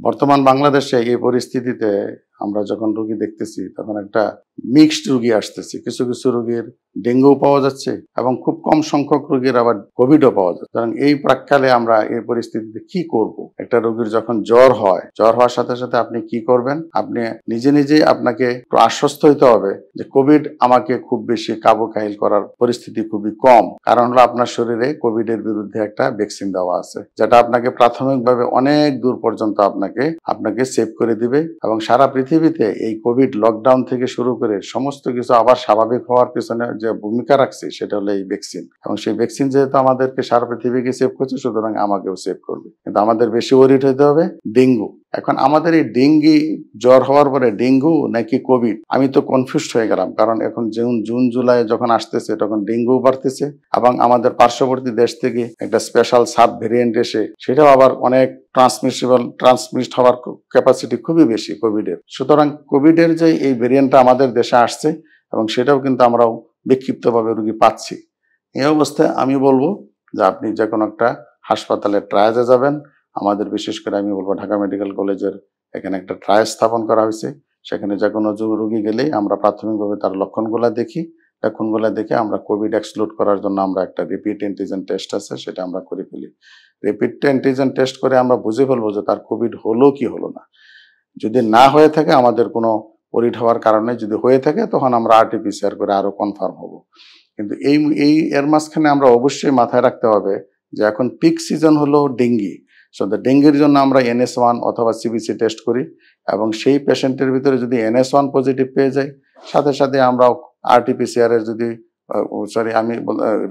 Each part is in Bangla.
বর্তমান বাংলাদেশে এই পরিস্থিতিতে আমরা যখন রোগী দেখতেছি তখন একটা মিক্সড রোগী আসতেছে। কিছু কিছু রোগীর ডেঙ্গুও পাওয়া যাচ্ছে এবং খুব কম সংখ্যক রোগীর আবার কোভিডও পাওয়া যাচ্ছে। কারণ এই প্রাক্কালে আমরা এই পরিস্থিতিতে কি করব? একটা রোগীর যখন জ্বর হয়, জ্বর হওয়ার সাথে সাথে আপনি কি করবেন? আপনি নিজে নিজেই আপনাকে একটু আশ্বস্ত হইতে হবে যে কোভিড আমাকে খুব বেশি কাবু কাহিল করার পরিস্থিতি খুবই কম। কারণ হলো আপনার শরীরে কোভিডের বিরুদ্ধে একটা ভ্যাকসিন দেওয়া আছে, যেটা আপনাকে প্রাথমিকভাবে অনেক দূর পর্যন্ত আপনাকে সেভ করে দিবে এবং সারা পৃথিবীতে এই কোভিড লকডাউন থেকে শুরু করে সমস্ত কিছু আবার স্বাভাবিক হওয়ার পিছনে যে ভূমিকা রাখছে সেটা হলো এই ভ্যাকসিন। এবং সেই ভ্যাকসিন যেহেতু আমাদেরকে সারা পৃথিবীকে সেভ করছে, সুতরাং আমাকেও সেভ করবে। কিন্তু আমাদের বেশি ওয়ারিড হইতে হবে ডেঙ্গু। এখন আমাদের এই ডেঙ্গি জ্বর হওয়ার পরে ডেঙ্গু নাকি কোভিড, আমি তো কনফিউজড হয়ে গেলাম। কারণ এখন জুন জুলাই যখন আসতেছে তখন ডেঙ্গু বাড়তেছে এবং আমাদের পার্শ্ববর্তী দেশ থেকে একটা স্পেশাল সাব ভেরিয়েন্ট এসে সেটাও আবার অনেক ট্রান্সমিট হওয়ার ক্যাপাসিটি খুবই বেশি কোভিডের। সুতরাং কোভিডের যে এই ভেরিয়েন্টটা আমাদের দেশে আসছে এবং সেটাও কিন্তু আমরাও বিক্ষিপ্তভাবে রোগী পাচ্ছি। এই অবস্থায় আমি বলবো যে আপনি যে কোনো একটা হাসপাতালে ট্রায়ালে যাবেন। আমাদের বিশেষ করে আমি বলবো ঢাকা মেডিকেল কলেজের এখানে একটা ট্রায়াল স্থাপন করা হয়েছে। সেখানে যে কোনো রোগী গেলেই আমরা প্রাথমিকভাবে তার লক্ষণগুলো দেখে আমরা কোভিড এক্সক্লুড করার জন্য আমরা একটা রিপিট অ্যান্টিজেন টেস্ট আছে, সেটা আমরা করে ফেলি। রিপিট অ্যান্টিজেন টেস্ট করে আমরা বুঝে ফেলবো যে তার কোভিড হলো কি হলো না। যদি না হয়ে থাকে আমাদের কোনো ওরিড হওয়ার কারণে, যদি হয়ে থাকে তখন আমরা আরটিপিসিআর করে আরো কনফার্ম হব। কিন্তু এই এর মাঝখানে আমরা অবশ্যই মাথায় রাখতে হবে যে এখন পিক সিজন হলো ডেঙ্গি। সো ডেঙ্গির জন্য আমরা NS1 অথবা CBC টেস্ট করি এবং সেই পেশেন্টের ভিতরে যদি NS1 পজিটিভ পেয়ে যাই, সাথে সাথে আমরা আরটিপিসিআর এর যদি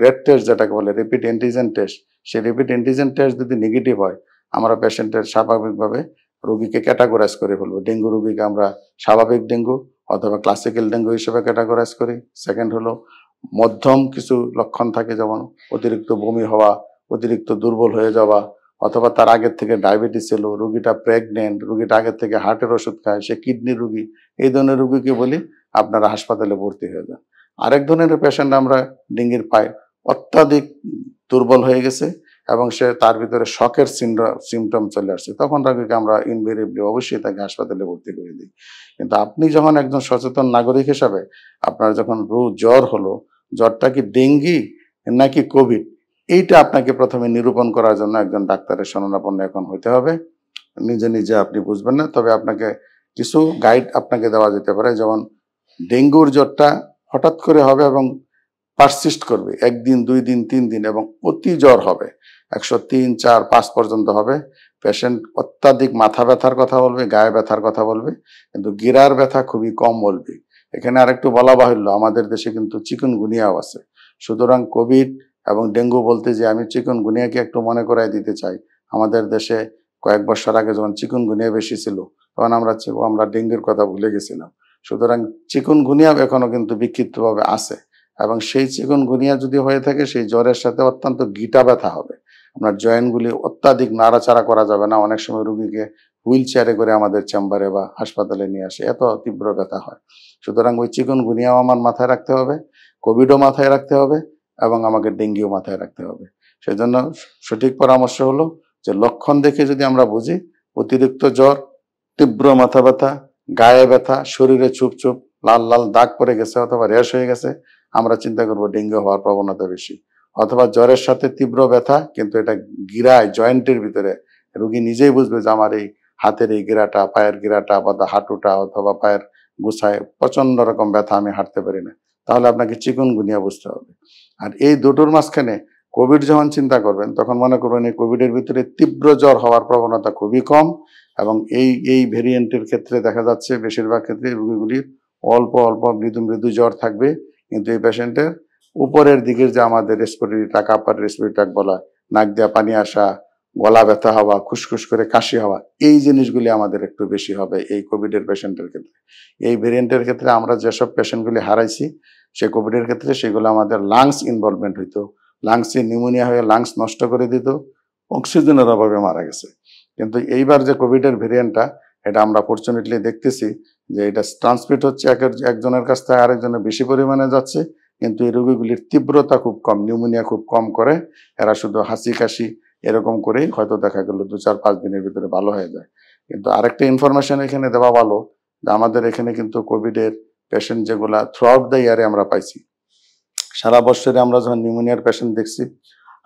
রেড টেস্ট যেটাকে বলে রিপিট অ্যান্টিজেন টেস্ট, সেই রিপিট অ্যান্টিজেন টেস্ট যদি নেগেটিভ হয়, আমরা পেশেন্টের স্বাভাবিকভাবে রোগীকে ক্যাটাগরাইজ করে ফেলবো। ডেঙ্গু রোগীকে আমরা স্বাভাবিক ডেঙ্গু অথবা ক্লাসিক্যাল ডেঙ্গু হিসেবে ক্যাটাগরাইজ করি। সেকেন্ড হলো মধ্যম কিছু লক্ষণ থাকে, যেমন অতিরিক্ত বমি হওয়া, অতিরিক্ত দুর্বল হয়ে যাওয়া, অথবা তার আগের থেকে ডায়াবেটিস ছিল, রোগীটা প্রেগনেন্ট, রোগীটা আগের থেকে হার্টের ওষুধ খায়, সে কিডনি রোগী, এই ধরনের রোগীকে বলি আপনারা হাসপাতালে ভর্তি হয়ে যান। আরেক ধরনের পেশেন্ট আমরা ডেঙ্গির পাই অত্যাধিক দুর্বল হয়ে গেছে এবং সে তার ভিতরে শকের সিমটম চলে আসছে, তখন রোগীকে আমরা ইনভেরিয়েবলি অবশ্যই তাকে হাসপাতালে ভর্তি করে দিই। কিন্তু আপনি যখন একজন সচেতন নাগরিক হিসাবে আপনার যখন জ্বর হলো, জ্বরটা কি ডেঙ্গি নাকি কোভিড, এইটা আপনাকে প্রথমে নিরূপণ করার জন্য একজন ডাক্তারের শরণাপন্ন এখন হইতে হবে। নিজে নিজে আপনি বুঝবেন না, তবে আপনাকে কিছু গাইড আপনাকে দেওয়া যেতে পারে। যেমন ডেঙ্গুর জ্বরটা হঠাৎ করে হবে এবং পারসিস্ট করবে 1 দিন 2 দিন 3 দিন এবং অতি জ্বর হবে, 103, 4, 5 পর্যন্ত হবে। পেশেন্ট অত্যাধিক মাথা ব্যথার কথা বলবে, গায়ে ব্যথার কথা বলবে, কিন্তু গিরার ব্যথা খুবই কম বলবে। এখানে আরেকটু বলা বাহুল্য, আমাদের দেশে কিন্তু চিকুনগুনিয়াও আছে। সুতরাং কোভিড এবং ডেঙ্গু বলতে যে আমি চিকুনগুনিয়াকে একটু মনে করাই দিতে চাই। আমাদের দেশে কয়েক বছর আগে যখন চিকুনগুনিয়া বেশি ছিল তখন আমরা ডেঙ্গুর কথা ভুলে গেছিলাম। সুতরাং চিকুনগুনিয়া এখনো কিন্তু বিক্ষিপ্তভাবে আছে এবং সেই চিকুনগুনিয়া যদি হয়ে থাকে সেই জ্বরের সাথে অত্যন্ত গিটা ব্যথা হবে। আপনার জয়েন্টগুলি অত্যাধিক নাড়াচাড়া করা যাবে না। অনেক সময় রোগীকে হুইল চেয়ারে করে আমাদের চেম্বারে বা হাসপাতালে নিয়ে আসে, এত তীব্র ব্যথা হয়। সুতরাং ওই চিকুনগুনিয়াও আমার মাথায় রাখতে হবে, কোভিডও মাথায় রাখতে হবে এবং আমাকে ডেঙ্গিও মাথায় রাখতে হবে। সেজন্য সঠিক পরামর্শ হলো যে লক্ষণ দেখে যদি আমরা বুঝি অতিরিক্ত জ্বর, তীব্র মাথা ব্যথা, গায়ে ব্যথা, শরীরে চুপচুপ লাল লাল দাগ পড়ে গেছে অথবা র্যাশ হয়ে গেছে, আমরা চিন্তা করবো ডেঙ্গু হওয়ার প্রবণতা বেশি। অথবা জ্বরের সাথে তীব্র ব্যথা কিন্তু এটা গিরায় জয়েন্টের ভিতরে, রোগী নিজেই বুঝবে যে আমার এই হাতের এই গিরাটা, পায়ের গিরাটা বা হাঁটুটা অথবা পায়ের গুছায় প্রচন্ড রকম ব্যথা, আমি হাঁটতে পারি না, তাহলে আপনাকে চিকুনগুনিয়া বুঝতে হবে। আর এই দুটোর মাঝখানে কোভিড যখন চিন্তা করবেন তখন মনে করবেন এই কোভিডের ভিতরে তীব্র জ্বর হওয়ার প্রবণতা খুবই কম এবং এই ভেরিয়েন্টের ক্ষেত্রে দেখা যাচ্ছে বেশিরভাগ ক্ষেত্রে রোগীগুলির অল্প অল্প মৃদু মৃদু জ্বর থাকবে, কিন্তু এই পেশেন্টের উপরের দিকের যে আমাদের respiratory track, upper respiratory track বলা, নাক দিয়ে পানি আসা, গলা ব্যথা হওয়া, খুসখুস করে কাশি হওয়া, এই জিনিসগুলি আমাদের একটু বেশি হবে এই কোভিডের পেশেন্টের ক্ষেত্রে। এই ভেরিয়েন্টের ক্ষেত্রে আমরা যেসব পেশেন্টগুলি হারাইছি সে কোভিডের ক্ষেত্রে সেগুলো আমাদের লাংস ইনভলভমেন্ট হইতো, লাংসে নিউমোনিয়া হয়ে লাংস নষ্ট করে দিত, অক্সিজেনের অভাবে মারা গেছে। কিন্তু এইবার যে কোভিডের ভেরিয়েন্টটা, এটা আমরা ফরচুনেটলি দেখতেছি যে এটা ট্রান্সমিট হচ্ছে একজনের কাছ থেকে আরেকজনের বেশি পরিমাণে যাচ্ছে, কিন্তু এই রোগীগুলির তীব্রতা খুব কম, নিউমোনিয়া খুব কম করে, এরা শুধু হাসি কাশি এরকম করেই হয়তো দেখা গেল 2, 4, 5 দিনের ভিতরে ভালো হয়ে যায়। কিন্তু আরেকটা ইনফরমেশন এখানে দেওয়া ভালো যে আমাদের এখানে কিন্তু কোভিডের পেশেন্ট যেগুলা থ্রু আউট দ্য ইয়ারে আমরা পাইছি, সারা বছরে আমরা যখন নিউমোনিয়ার পেশেন্ট দেখছি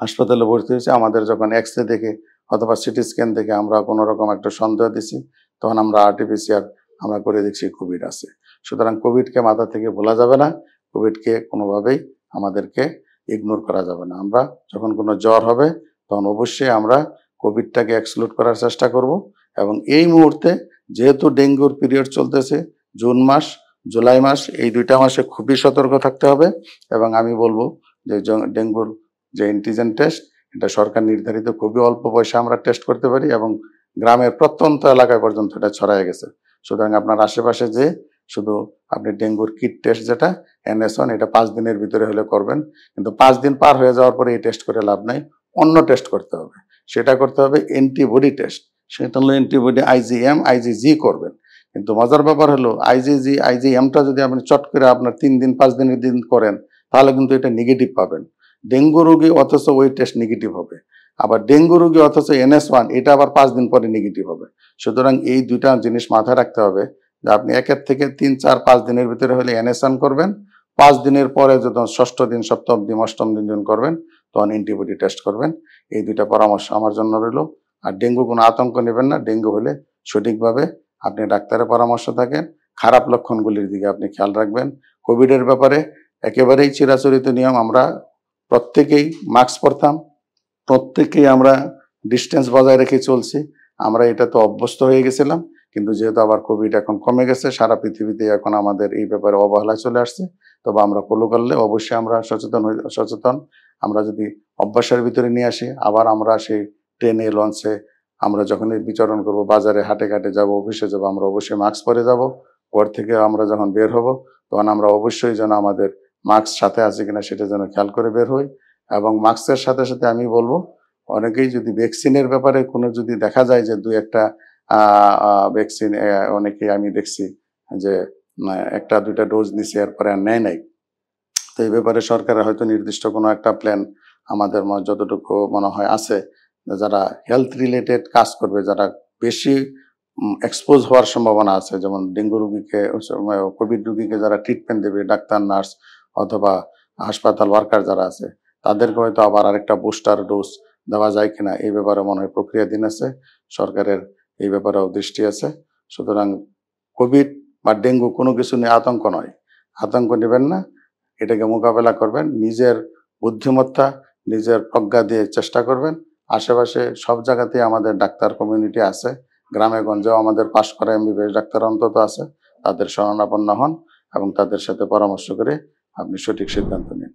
হাসপাতালে ভর্তি হয়েছে, আমাদের যখন এক্স-রে দেখে অথবা সিটি স্ক্যান দেখে আমরা কোনো রকম একটা সন্দেহ দিছি, তখন আমরা আরটিপিসিআর আমরা করে দেখছি কোভিড আছে। সুতরাং কোভিডকে মাথা থেকে ভোলা যাবে না, কোভিডকে কোনোভাবেই আমাদেরকে ইগনোর করা যাবে না। আমরা যখন কোনো জ্বর হবে তখন অবশ্যই আমরা কোভিডটাকে এক্সক্লুড করার চেষ্টা করব। এবং এই মুহূর্তে যেহেতু ডেঙ্গুর পিরিয়ড চলতেছে, জুন মাস জুলাই মাস, এই 2টা মাসে খুবই সতর্ক থাকতে হবে। এবং আমি বলবো যে ডেঙ্গুর যে অ্যান্টিজেন টেস্ট, এটা সরকার নির্ধারিত খুবই অল্প পয়সা আমরা টেস্ট করতে পারি এবং গ্রামের প্রত্যন্ত এলাকায় পর্যন্ত এটা ছড়ায় গেছে। সুতরাং আপনার আশেপাশে যে শুধু আপনি ডেঙ্গুর কিট টেস্ট যেটা NS1, এটা 5 দিনের ভিতরে হলে করবেন। কিন্তু 5 দিন পার হয়ে যাওয়ার পরে এই টেস্ট করে লাভ নাই, অন্য টেস্ট করতে হবে। সেটা করতে হবে অ্যান্টিবডি টেস্ট, সেটা হলো অ্যান্টিবডি IgM IgG করবেন। কিন্তু মজার ব্যাপার হলো IgMটা যদি আপনি চট করে আপনার 3 দিন 5 দিনের দিন করেন, তাহলে কিন্তু এটা নেগেটিভ পাবেন। ডেঙ্গু রোগী অথচ ওই টেস্ট নেগেটিভ হবে, আবার ডেঙ্গু রোগী অথচ NS1 এটা আবার 5 দিন পরে নেগেটিভ হবে। সুতরাং এই 2টা জিনিস মাথায় রাখতে হবে যে আপনি 1 থেকে 3 4 5 দিনের ভিতরে হলে NS1 করবেন, 5 দিনের পরে যখন 6ষ্ঠ দিন 7ম দিন 8ম দিন যখন করবেন তখন অ্যান্টিবডি টেস্ট করবেন। এই 2টা পরামর্শ আমার জন্য রইল। আর ডেঙ্গু কোনো আতঙ্ক নেবেন না, ডেঙ্গু হলে সঠিকভাবে আপনি ডাক্তারের পরামর্শ থাকেন, খারাপ লক্ষণগুলির দিকে আপনি খেয়াল রাখবেন। কোভিডের ব্যাপারে একেবারেই চিরাচরিত নিয়ম, আমরা প্রত্যেকেই মাস্ক পরতাম, প্রত্যেকেই আমরা ডিস্টেন্স বজায় রেখে চলছি, আমরা এটা তো অভ্যস্ত হয়ে গেছিলাম। কিন্তু যেহেতু আবার কোভিড এখন কমে গেছে, সারা পৃথিবীতে এখন আমাদের এই ব্যাপারে অবহেলায় চলে আসছে, তবে আমরা ফলো করলে অবশ্যই আমরা সচেতন। আমরা যদি অভ্যাসের ভিতরে নিয়ে আসি, আবার আমরা সেই ট্রেনে লঞ্চে আমরা যখনই বিচরণ করব, বাজারে হাটে ঘাটে যাব, অফিসে যাব, আমরা অবশ্যই মাস্ক পরে যাব। ঘর থেকে আমরা যখন বের হব তখন আমরা অবশ্যই যেন আমাদের মাস্ক সাথে আছে কিনা সেটা যেন খেয়াল করে বের হই। এবং মাস্কের সাথে সাথে আমি বলবো, অনেকেই যদি ভ্যাকসিনের ব্যাপারে কোনো যদি দেখা যায় যে 2-1টা ভ্যাকসিন, অনেকেই আমি দেখছি যে 1টা 2টা ডোজ নিছে এরপরে আর নেয় নাই। তো এই ব্যাপারে সরকারের হয়তো নির্দিষ্ট কোনো একটা প্ল্যান আমাদের যতটুকু মনে হয় আছে, যারা হেলথ রিলেটেড কাজ করবে, যারা বেশি এক্সপোজ হওয়ার সম্ভাবনা আছে, যেমন ডেঙ্গু রোগীকে, কোভিড রোগীকে যারা ট্রিটমেন্ট দেবে, ডাক্তার নার্স অথবা হাসপাতাল ওয়ার্কার যারা আছে, তাদেরকে হয়তো আবার আরেকটা বুস্টার ডোজ দেওয়া যায় কিনা এই ব্যাপারে মনে হয় প্রক্রিয়াধীন আছে, সরকারের এই ব্যাপারেও দৃষ্টি আছে। সুতরাং কোভিড বা ডেঙ্গু কোনো কিছু নিয়ে আতঙ্ক নয়, আতঙ্ক নেবেন না, এটাকে মোকাবেলা করবেন নিজের বুদ্ধিমত্তা, নিজের প্রজ্ঞা দিয়ে চেষ্টা করবেন। আশেপাশে সব জায়গাতেই আমাদের ডাক্তার কমিউনিটি আছে, গ্রামে গঞ্জেও আমাদের পাশ করা MBBS ডাক্তার অন্তত আছে, তাদের শরণাপন্ন হন এবং তাদের সাথে পরামর্শ করে আপনি সঠিক সিদ্ধান্ত নিন।